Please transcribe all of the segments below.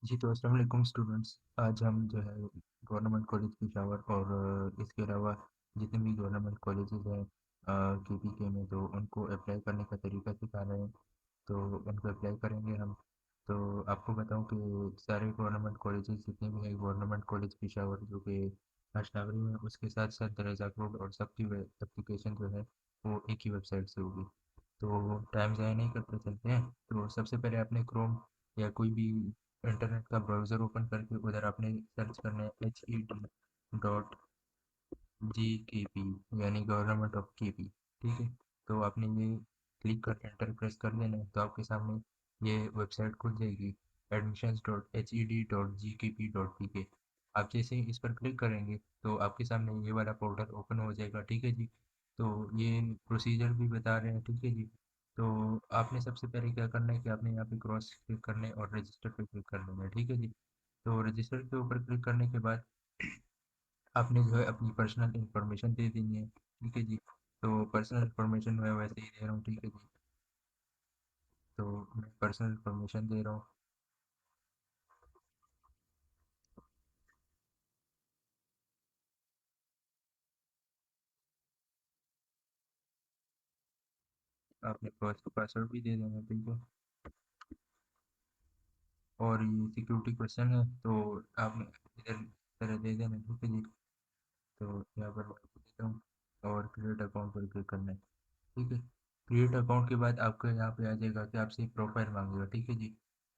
जी, तो अस्सलाम वालेकुम स्टूडेंट्स। आज हम जो है गवर्नमेंट कॉलेज पेशावर और इसके अलावा जितने भी गवर्नमेंट कॉलेजेस हैं केपीके में, तो उनको अप्लाई करने का तरीका सिखा रहे हैं। तो उनको अप्लाई करेंगे हम। तो आपको बताऊं कि सारे गवर्नमेंट कॉलेजेस जितने भी हैं, गवर्नमेंट कॉलेज पेशावर जो कि अशनावरी में, उसके साथ साथ दरअज़ा रोड और सबकी एप्लीकेशन जो है वो एक ही वेबसाइट से होगी। तो टाइम ज़ाया नहीं करते चलते हैं। तो सबसे पहले आपने क्रोम या कोई भी इंटरनेट का ब्राउज़र ओपन करके उधर आपने सर्च करना है HED.GKP, यानी गवर्नमेंट ऑफ केपी। ठीक है। तो आपने ये क्लिक कर एंटर प्रेस कर देना है, तो आपके सामने ये वेबसाइट खुल जाएगी, admissions.hed.gkp.pk। आप जैसे ही इस पर क्लिक करेंगे तो आपके सामने ये वाला पोर्टल ओपन हो जाएगा। ठीक है जी। तो ये प्रोसीजर भी बता रहे हैं। ठीक है जी। तो आपने सबसे पहले क्या करना है कि आपने यहाँ पे क्रॉस क्लिक करना है और रजिस्टर पे क्लिक कर देना है। ठीक है जी। तो रजिस्टर के ऊपर क्लिक करने के बाद आपने जो है अपनी पर्सनल इन्फॉर्मेशन दे देनी है। ठीक है जी। तो पर्सनल इन्फॉर्मेशन मैं वैसे ही दे रहा हूँ। ठीक है जी। तो मैं पर्सनल इन्फॉर्मेशन दे रहा हूँ। आपने पासवर्ड भी दे देना है। ठीक है। और ये सिक्योरिटी क्वेश्चन है, तो आप इधर तरह दे देना। ठीक है जी। तो यहाँ पर मैं देता हूँ और क्रिएट अकाउंट पर क्लिक करना है। ठीक है। क्रिएट अकाउंट के बाद आपको यहाँ पे आ जाएगा कि आपसे एक प्रोफाइल मांगेगा। ठीक है जी।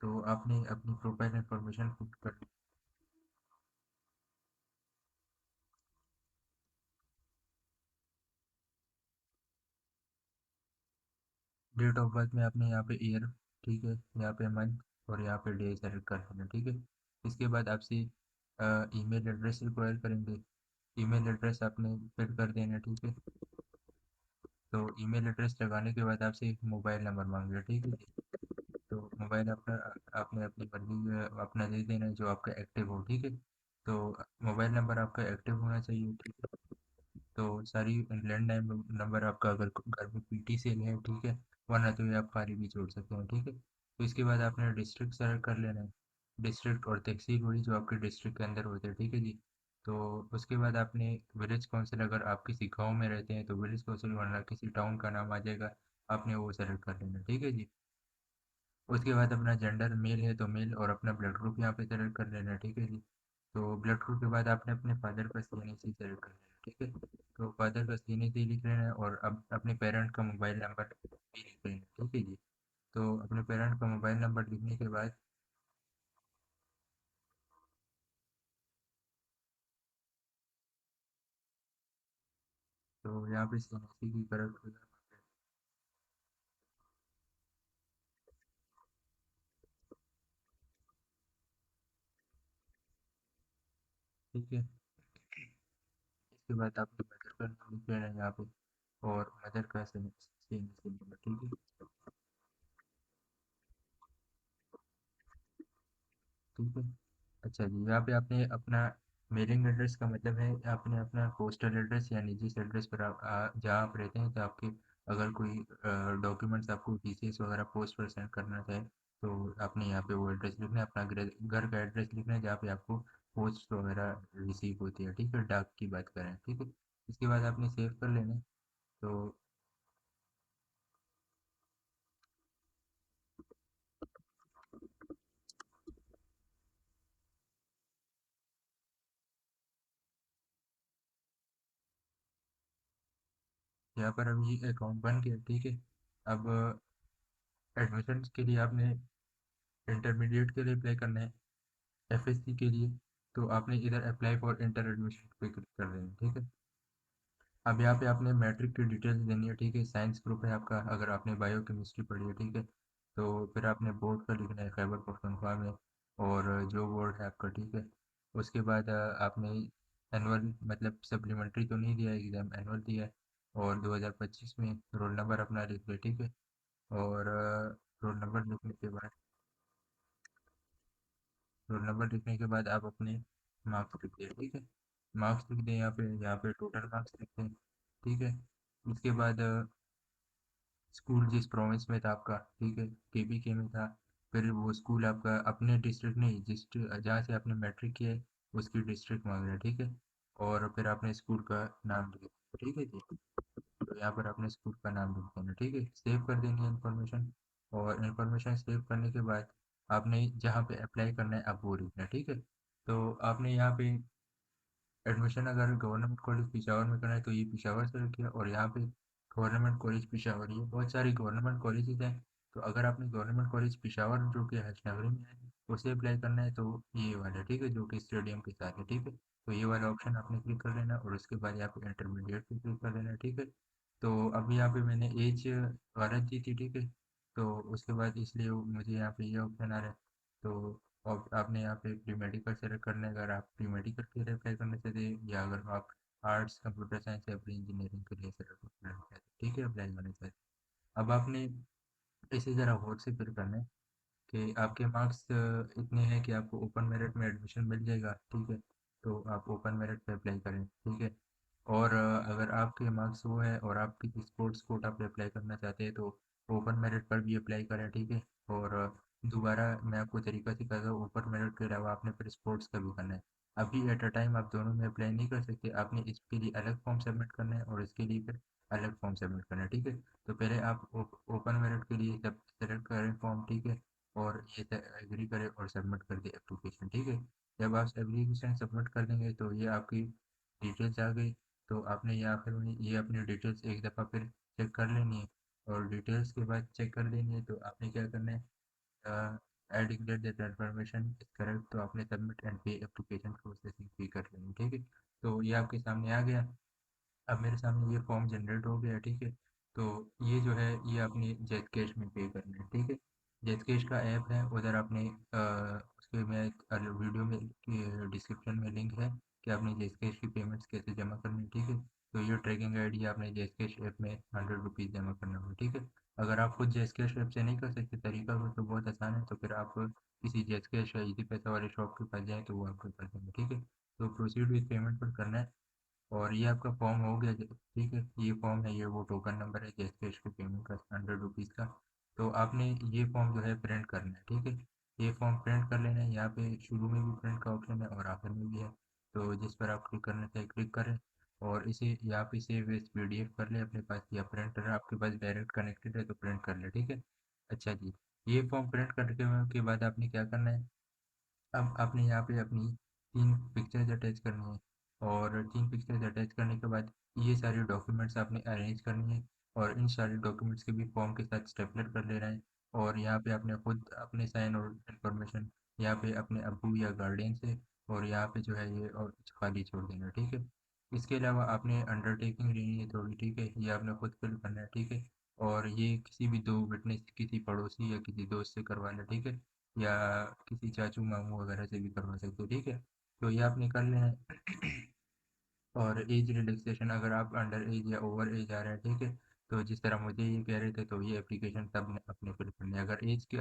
तो आपने अपनी प्रोफाइल इन्फॉर्मेशन पुट कर। डेट ऑफ बर्थ में आपने यहाँ पे ईयर, ठीक है, यहाँ पे मंथ और यहाँ पे डे सेलेक्ट कर देना। ठीक है। इसके बाद आपसे ईमेल एड्रेस रिक्वायर करेंगे। ईमेल एड्रेस आपने फिल कर देना। ठीक है। तो ईमेल एड्रेस लगाने के बाद आपसे एक मोबाइल नंबर मांगेगा। ठीक है जी। तो मोबाइल आपका आपने अपनी मर्जी का अपना दे देना है जो आपका एक्टिव हो। ठीक है। तो मोबाइल नंबर आपका एक्टिव होना चाहिए। ठीक है। तो सारी लैंडलाइन नंबर आपका अगर घर में पीटी सेल है, ठीक है, वरना तो ये आप खाली भी छोड़ सकते हैं। ठीक है। तो इसके बाद आपने डिस्ट्रिक्ट सेलेक्ट कर लेना है। डिस्ट्रिक्ट और तहसील वही जो आपके डिस्ट्रिक्ट के अंदर होते हैं। ठीक है जी। तो उसके बाद आपने विलेज काउंसिल, अगर आप किसी गांव में रहते हैं तो विलेज काउंसिल, वरना किसी टाउन का नाम आ जाएगा, आपने वो सेलेक्ट कर लेना। ठीक है जी। उसके बाद अपना जेंडर मेल है तो मेल, और अपना ब्लड ग्रुप यहाँ पे सेलेक्ट कर लेना। ठीक है जी। तो ब्लड ग्रुप के बाद आपने अपने फादर का सीएनसी सेलेक्ट कर लेना। ठीक है। तो फादर का सीएनसी लिख लेना है और अब अपने पेरेंट का मोबाइल नंबर भी लिख लेना। ठीक है जी। तो अपने पेरेंट का मोबाइल नंबर लिखने के बाद, तो यहाँ पे सीएनसी की करेक्ट, ठीक है। इसके बाद आपने मदर का नाम लिख लेना है यहाँ पे, और मदर का सीएनसी नंबर। ठीक है। ठीक है। अच्छा जी, यहाँ पे आपने अपना मेलिंग एड्रेस का मतलब है आपने अपना पोस्टल एड्रेस यानी जिस एड्रेस पर आप जहाँ आप रहते हैं, तो आपके अगर कोई डॉक्यूमेंट्स आपको टीसीएस वगैरह पोस्ट पर सेंड करना चाहे, तो आपने यहाँ पे वो एड्रेस लिखना है, अपना घर का एड्रेस लिखना है जहाँ पे आपको पोस्ट वगैरह रिसीव होती है। ठीक है, डाक की बात करें। ठीक है। इसके बाद आपने सेव कर लेना है। तो यहाँ पर अभी अकाउंट बन गया। ठीक है। अब एडमिशन के लिए आपने इंटरमीडिएट के लिए अप्लाई करना है, एफएससी के लिए, तो आपने इधर अप्लाई फॉर इंटर एडमिशन पे क्लिक कर देना है। ठीक है। अब यहाँ पे आपने मैट्रिक की डिटेल्स देनी है। ठीक है। साइंस ग्रुप है आपका, अगर आपने बायो केमिस्ट्री पढ़ी है। ठीक है। तो फिर आपने बोर्ड का लिखना है खैबर पख्तूनख्वा में, और जो बोर्ड है आपका। ठीक है। उसके बाद आपने एनुअल मतलब सप्लीमेंट्री तो नहीं दिया, एग्ज़ाम एनुअल दिया है, और 2025 में रोल नंबर अपना लिख लिया। ठीक है। और रोल नंबर लिखने के बाद, रोल नंबर लिखने के बाद आप अपने मार्क्स लिख दें। ठीक है। मार्क्स लिख दें यहाँ पे टोटल मार्क्स लिख दें। ठीक है। उसके बाद स्कूल जिस प्रोविंस में था आपका, ठीक है, केपीके में था, फिर वो स्कूल आपका अपने डिस्ट्रिक्ट नहीं, जिस जहाँ से आपने मैट्रिक किया है उसकी डिस्ट्रिक्ट मांग रहा है, ठीक है। और फिर आपने स्कूल का नाम लिख, ठीक है जी। तो यहाँ पर आपने स्कूल का नाम लिख देना, ठीक है, सेव कर देनी है इन्फॉर्मेशन। और इन्फॉर्मेशन सेव करने के बाद आपने जहाँ पे अप्लाई करना है आप वो लिखना है, ठीक है। तो आपने यहाँ पे एडमिशन अगर गवर्नमेंट कॉलेज पिशावर में करना है तो ये पिशावर सेलेक्ट किया, और यहाँ पे गवर्नमेंट कॉलेज पिशावर, ये बहुत सारी गवर्नमेंट कॉलेजेस हैं। तो अगर आपने गवर्नमेंट कॉलेज पिशावर जो कि हथनगरी में है उसे अप्लाई करना है तो ये वाला, ठीक है, जो कि स्टेडियम के साथ है, ठीक है। तो ये वाला ऑप्शन आपने क्लिक कर लेना और उसके बाद यहाँ पे इंटरमीडिएट पे क्लिक कर लेना, ठीक है। तो अभी यहाँ पे मैंने एज गलत दी थी, ठीक है। तो उसके बाद इसलिए मुझे यहाँ पे ये ऑप्शन आ रहा है। तो और आपने यहाँ पे प्री मेडिकल सेलेक्ट करना है अगर आप प्री मेडिकल के लिए अप्लाई करना चाहते हैं, या अगर आप आर्ट्स कंप्यूटर साइंस या प्री इंजीनियरिंग के लिए सेलेक्ट करना चाहते हैं, ठीक है, अप्लाई करना चाहते हैं। अब आपने इसे ज़रा गौर से फिर करना है कि आपके मार्क्स इतने हैं कि आपको ओपन मेरिट में एडमिशन मिल जाएगा, ठीक है। तो आप ओपन मेरिट पे अप्लाई करें, ठीक है। और अगर आपके मार्क्स वो है और आप किसी स्पोर्ट्स कोटा पे अप्लाई करना चाहते हैं तो ओपन मेरिट पर भी अप्लाई करें, ठीक है। और दोबारा मैं आपको तरीका सिखाता हूँ, ओपन मेरिट के अलावा आपने फिर स्पोर्ट्स का भी करना है। अभी एट अ टाइम आप दोनों में अप्लाई नहीं कर सकते, आपने इसके लिए अलग फॉर्म सबमिट करना है और इसके लिए फिर अलग फॉर्म सबमिट करना है, ठीक है। तो पहले आप ओपन मेरिट के लिए सब सेलेक्ट करें फॉर्म, ठीक है। और ये एग्री करें और सबमिट कर दें एप्लीकेशन, ठीक है। जब आप एप्लीकेशन सबमिट कर देंगे तो ये आपकी डिटेल्स आ गई। तो आपने यहाँ फिर ये अपनी डिटेल्स एक दफ़ा फिर चेक कर लेनी है। और डिटेल्स के बाद चेक कर लेनी है तो आपने क्या करना है, I declare that information is correct, तो आपने सबमिट एंड पे एप्लीकेशन प्रोसेसिंग फी कर लेनी, ठीक है। तो ये आपके सामने आ गया। अब मेरे सामने ये फॉर्म जनरेट हो गया, ठीक है। तो ये जो है ये आपने जेट कैश में पे करना है, ठीक है। जेट कैश का ऐप है, उधर आपने उसके में एक वीडियो में डिस्क्रिप्शन में लिंक है कि आपने जेट कैश की पेमेंट्स कैसे जमा करनी है, ठीक है। तो ये ट्रैकिंग आईडी आपने जेट कैश ऐप में 100 रुपीज़ जमा करना होगा, ठीक है। अगर आप खुद जेट कैश ऐप से नहीं कर सकते, तरीका तो बहुत आसान है, तो फिर आप किसी जेट कैश या इजी पैसा वाले शॉप के पास जाएँ तो वो आपको कर देंगे, ठीक है। तो प्रोसीड विथ पेमेंट पर करना है। और ये आपका फॉर्म हो गया, ठीक है। ये फॉर्म है, ये वो टोकन नंबर है जैसे इसको पेमेंट का 100 रुपीज़ का। तो आपने ये फॉर्म जो है प्रिंट करना है, ठीक है। ये फॉर्म प्रिंट कर लेना है, यहाँ पे शुरू में भी प्रिंट का ऑप्शन है और आखिर में भी है। तो जिस पर आप क्लिक करना चाहे क्लिक करें, और इसे यहाँ पे सेव एज PDF कर लें अपने पास, या प्रिंटर आपके पास डायरेक्ट कनेक्टेड है तो प्रिंट कर ले, ठीक है। अच्छा जी, ये फॉर्म प्रिंट करने के बाद आपने क्या करना है, अब आपने यहाँ पे अपनी 3 पिक्चर्स अटैच करनी है। और 3 पिक्चर्स अटैच करने के बाद ये सारे डॉक्यूमेंट्स आपने अरेंज करनी है, और इन सारे डॉक्यूमेंट्स के भी फॉर्म के साथ स्टेपलर कर लेना है। और यहाँ पे आपने खुद अपने साइन और इन्फॉर्मेशन यहाँ पे अपने अब्बू या गार्डियन से, और यहाँ पे जो है ये और खाली छोड़ देना है, ठीक है। इसके अलावा आपने अंडरटेकिंग लेनी है थोड़ी, ठीक है, ये आपने खुद फिल करना है, ठीक है। और ये किसी भी 2 विटनेस, किसी पड़ोसी या किसी दोस्त से करवाना, ठीक है। या किसी चाचू मामू वगैरह से भी करवा सकते हो, ठीक है। तो ये आपने कर लेना है। और एज रिलैक्सेशन अगर आप अंडर एज या ओवर एज आ रहे हैं, ठीक है। तो जिस तरह मुझे ये कह रहे थे तो ये एप्लीकेशन तब अपने फिल करनी है। अगर एज के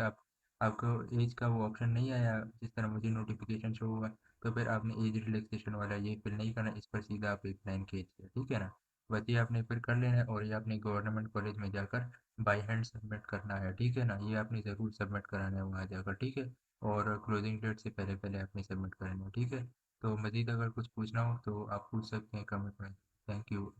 आपको एज का वो ऑप्शन नहीं आया जिस तरह मुझे नोटिफिकेशन शो हुआ, तो फिर आपने एज रिलैक्सेशन वाला ये फिल नहीं करना, इस पर सीधा आप एक लाइन खींच दिया, ठीक है ना। बस ये आपने फिर कर लेना है, और ये आपने गवर्नमेंट कॉलेज में जाकर बाई हैंड सबमिट करना है, ठीक है ना। ये आपने ज़रूर सबमिट कराना है वहाँ जाकर, ठीक है। और क्लोजिंग डेट से पहले पहले आपने सबमिट करना है, ठीक है। तो मज़ीद अगर कुछ पूछना हो तो आप पूछ सकते हैं कमेंट में। Thank you.